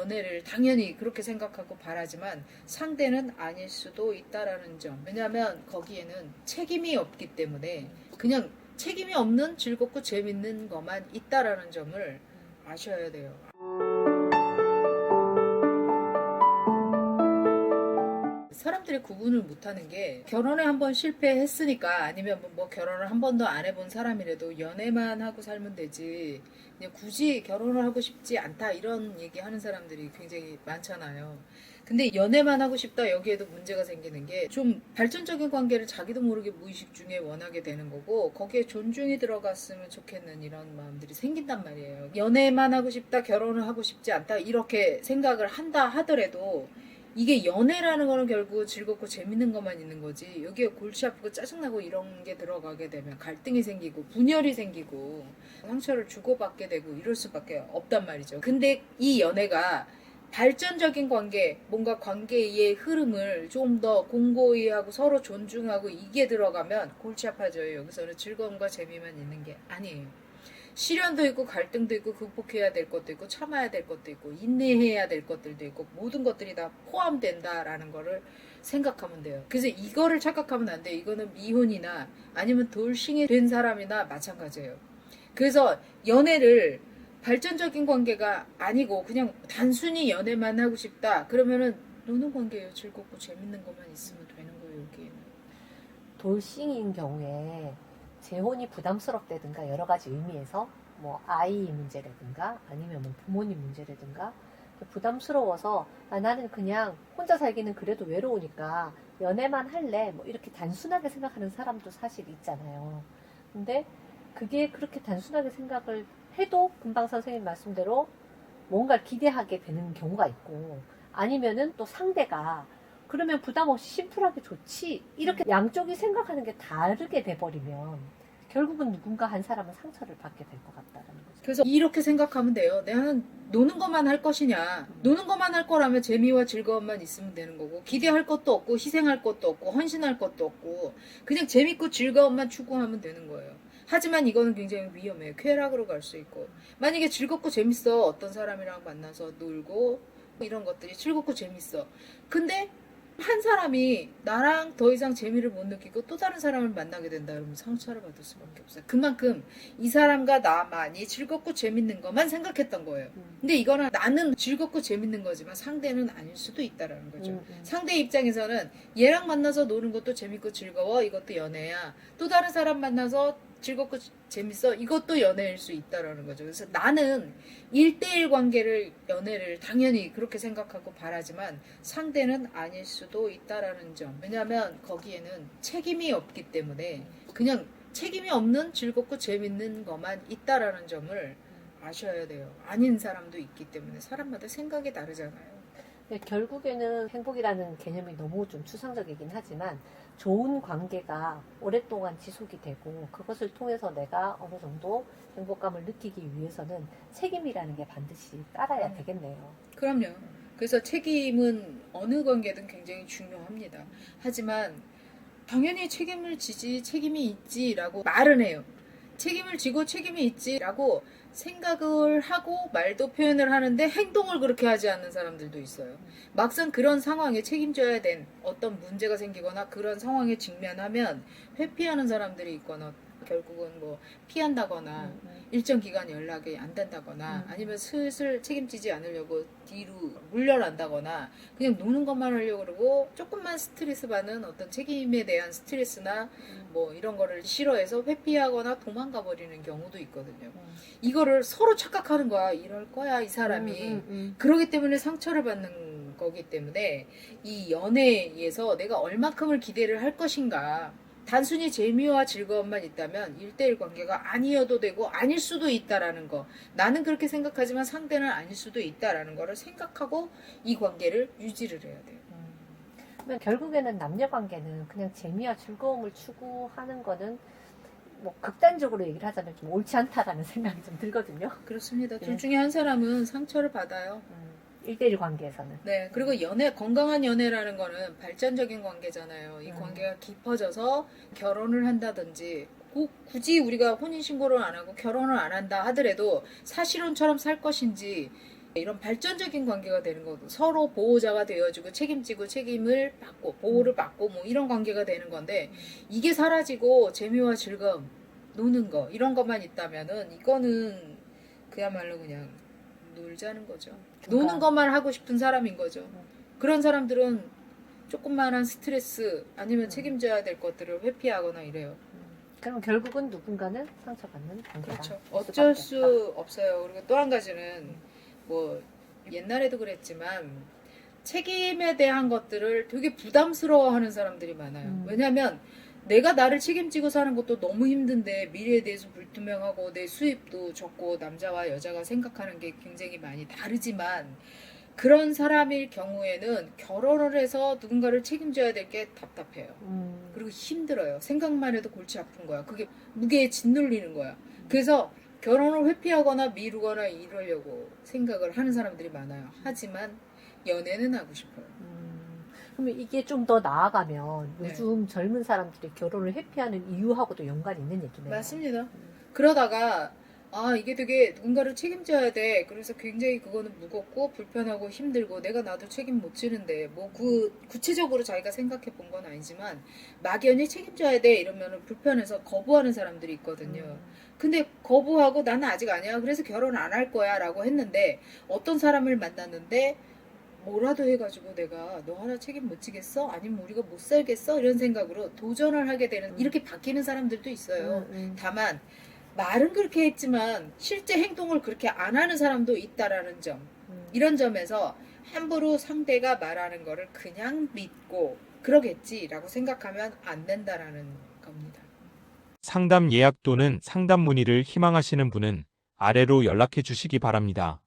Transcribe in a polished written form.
연애를 당연히 그렇게 생각하고 바라지만 상대는 아닐 수도 있다라는 점. 왜냐하면 거기에는 책임이 없기 때문에 그냥 책임이 없는 즐겁고 재밌는 것만 있다라는 점을 아셔야 돼요. 사람들이 구분을 못하는 게 결혼에 한번 실패했으니까 아니면 뭐 결혼을 한 번도 안 해본 사람이라도 연애만 하고 살면 되지 그냥 굳이 결혼을 하고 싶지 않다 이런 얘기하는 사람들이 굉장히 많잖아요. 근데 연애만 하고 싶다 여기에도 문제가 생기는 게 좀 발전적인 관계를 자기도 모르게 무의식 중에 원하게 되는 거고 거기에 존중이 들어갔으면 좋겠는 이런 마음들이 생긴단 말이에요. 연애만 하고 싶다 결혼을 하고 싶지 않다 이렇게 생각을 한다 하더라도 이게 연애라는 거는 결국 즐겁고 재밌는 것만 있는 거지 여기에 골치 아프고 짜증나고 이런 게 들어가게 되면 갈등이 생기고 분열이 생기고 상처를 주고받게 되고 이럴 수밖에 없단 말이죠. 근데 이 연애가 발전적인 관계, 뭔가 관계의 흐름을 좀 더 공고히 하고 서로 존중하고 이게 들어가면 골치 아파져요. 여기서는 즐거움과 재미만 있는 게 아니에요. 시련도 있고 갈등도 있고 극복해야 될 것도 있고 참아야 될 것도 있고 인내해야 될 것들도 있고 모든 것들이 다 포함된다라는 거를 생각하면 돼요. 그래서 이거를 착각하면 안 돼요. 이거는 미혼이나 아니면 돌싱이 된 사람이나 마찬가지예요. 그래서 연애를 발전적인 관계가 아니고 그냥 단순히 연애만 하고 싶다 그러면은 노는 관계예요. 즐겁고 재밌는 것만 있으면 되는 거예요. 여기에는. 돌싱인 경우에 재혼이 부담스럽다든가 여러 가지 의미에서 뭐 아이 문제라든가 아니면 뭐 부모님 문제라든가 부담스러워서 나는 그냥 혼자 살기는 그래도 외로우니까 연애만 할래 뭐 이렇게 단순하게 생각하는 사람도 사실 있잖아요. 근데 그게 그렇게 단순하게 생각을 해도 금방 선생님 말씀대로 뭔가를 기대하게 되는 경우가 있고 아니면은 또 상대가 그러면 부담 없이 심플하게 좋지 이렇게 양쪽이 생각하는 게 다르게 돼버리면 결국은 누군가 한 사람은 상처를 받게 될 것 같다는 거죠. 그래서 이렇게 생각하면 돼요. 내가 노는 것만 할 것이냐. 노는 것만 할 거라면 재미와 즐거움만 있으면 되는 거고 기대할 것도 없고 희생할 것도 없고 헌신할 것도 없고 그냥 재밌고 즐거움만 추구하면 되는 거예요. 하지만 이거는 굉장히 위험해요. 쾌락으로 갈 수 있고 만약에 즐겁고 재밌어. 어떤 사람이랑 만나서 놀고 이런 것들이 즐겁고 재밌어. 근데 한 사람이 나랑 더 이상 재미를 못 느끼고 또 다른 사람을 만나게 된다 그러면 상처를 받을 수밖에 없어요. 그만큼 이 사람과 나만이 즐겁고 재밌는 것만 생각했던 거예요. 근데 이거는 나는 즐겁고 재밌는 거지만 상대는 아닐 수도 있다라는 거죠. 상대 입장에서는 얘랑 만나서 노는 것도 재밌고 즐거워 이것도 연애야. 또 다른 사람 만나서 즐겁고 재밌어 이것도 연애일 수 있다라는 거죠. 그래서 나는 1대1 관계를 연애를 당연히 그렇게 생각하고 바라지만 상대는 아닐 수도 있다라는 점. 왜냐하면 거기에는 책임이 없기 때문에 그냥 책임이 없는 즐겁고 재밌는 것만 있다라는 점을 아셔야 돼요. 아닌 사람도 있기 때문에 사람마다 생각이 다르잖아요. 결국에는 행복이라는 개념이 너무 좀 추상적이긴 하지만 좋은 관계가 오랫동안 지속이 되고 그것을 통해서 내가 어느 정도 행복감을 느끼기 위해서는 책임이라는 게 반드시 따라야 되겠네요. 그럼요. 그래서 책임은 어느 관계든 굉장히 중요합니다. 하지만 당연히 책임을 지지 책임이 있지라고 말은 해요. 책임을 지고 책임이 있지라고 생각을 하고 말도 표현을 하는데 행동을 그렇게 하지 않는 사람들도 있어요. 막상 그런 상황에 책임져야 된 어떤 문제가 생기거나 그런 상황에 직면하면 회피하는 사람들이 있거나 결국은 뭐 피한다거나 일정 기간 연락이 안 된다거나 아니면 슬슬 책임지지 않으려고 뒤로 물러난다거나 그냥 노는 것만 하려고 그러고 조금만 스트레스 받는 어떤 책임에 대한 스트레스나 뭐 이런 거를 싫어해서 회피하거나 도망가 버리는 경우도 있거든요. 이거를 서로 착각하는 거야. 이럴 거야 이 사람이. 그러기 때문에 상처를 받는 거기 때문에 이 연애에서 내가 얼마큼을 기대를 할 것인가 단순히 재미와 즐거움만 있다면 1대1 관계가 아니어도 되고 아닐 수도 있다라는 거. 나는 그렇게 생각하지만 상대는 아닐 수도 있다라는 거를 생각하고 이 관계를 유지를 해야 돼요. 그러면 결국에는 남녀 관계는 그냥 재미와 즐거움을 추구하는 거는 뭐 극단적으로 얘기를 하자면 좀 옳지 않다라는 생각이 좀 들거든요. 그렇습니다. 네. 둘 중에 한 사람은 상처를 받아요. 1대1 관계에서는. 네, 그리고 연애, 건강한 연애라는 거는 발전적인 관계잖아요. 이 관계가 깊어져서 결혼을 한다든지, 굳이 우리가 혼인신고를 안 하고 결혼을 안 한다 하더라도 사실혼처럼 살 것인지, 이런 발전적인 관계가 되는 거고 서로 보호자가 되어주고 책임지고 책임을 받고 보호를 받고 뭐 이런 관계가 되는 건데 이게 사라지고 재미와 즐거움 노는 거 이런 것만 있다면은 이거는 그야말로 그냥 놀자는 거죠. 그러니까. 노는 것만 하고 싶은 사람인 거죠. 그런 사람들은 조금만한 스트레스 아니면 책임져야 될 것들을 회피하거나 이래요. 그럼 결국은 누군가는 상처받는 관계다. 그렇죠. 어쩔 수 없어요. 그리고 또 한 가지는 뭐 옛날에도 그랬지만 책임에 대한 것들을 되게 부담스러워하는 사람들이 많아요. 왜냐하면 내가 나를 책임지고 사는 것도 너무 힘든데 미래에 대해서 불투명하고 내 수입도 적고 남자와 여자가 생각하는 게 굉장히 많이 다르지만 그런 사람일 경우에는 결혼을 해서 누군가를 책임져야 될 게 답답해요. 그리고 힘들어요. 생각만 해도 골치 아픈 거야. 그게 무게에 짓눌리는 거야. 그래서 결혼을 회피하거나 미루거나 이러려고 생각을 하는 사람들이 많아요. 하지만 연애는 하고 싶어요. 그러면 이게 좀 더 나아가면 네. 요즘 젊은 사람들이 결혼을 회피하는 이유하고도 연관이 있는 얘기네요. 맞습니다. 그러다가 아 이게 되게 누군가를 책임져야 돼. 그래서 굉장히 그거는 무겁고 불편하고 힘들고 내가 나도 책임 못 지는데 뭐 구체적으로 자기가 생각해 본 건 아니지만 막연히 책임져야 돼 이러면 불편해서 거부하는 사람들이 있거든요. 근데 거부하고 나는 아직 아니야. 그래서 결혼 안 할 거야 라고 했는데 어떤 사람을 만났는데 뭐라도 해가지고 내가 너 하나 책임 못 지겠어? 아니면 우리가 못 살겠어? 이런 생각으로 도전을 하게 되는 이렇게 바뀌는 사람들도 있어요. 다만 말은 그렇게 했지만 실제 행동을 그렇게 안 하는 사람도 있다라는 점. 이런 점에서 함부로 상대가 말하는 거를 그냥 믿고 그러겠지라고 생각하면 안 된다라는 겁니다. 상담 예약 또는 상담 문의를 희망하시는 분은 아래로 연락해 주시기 바랍니다.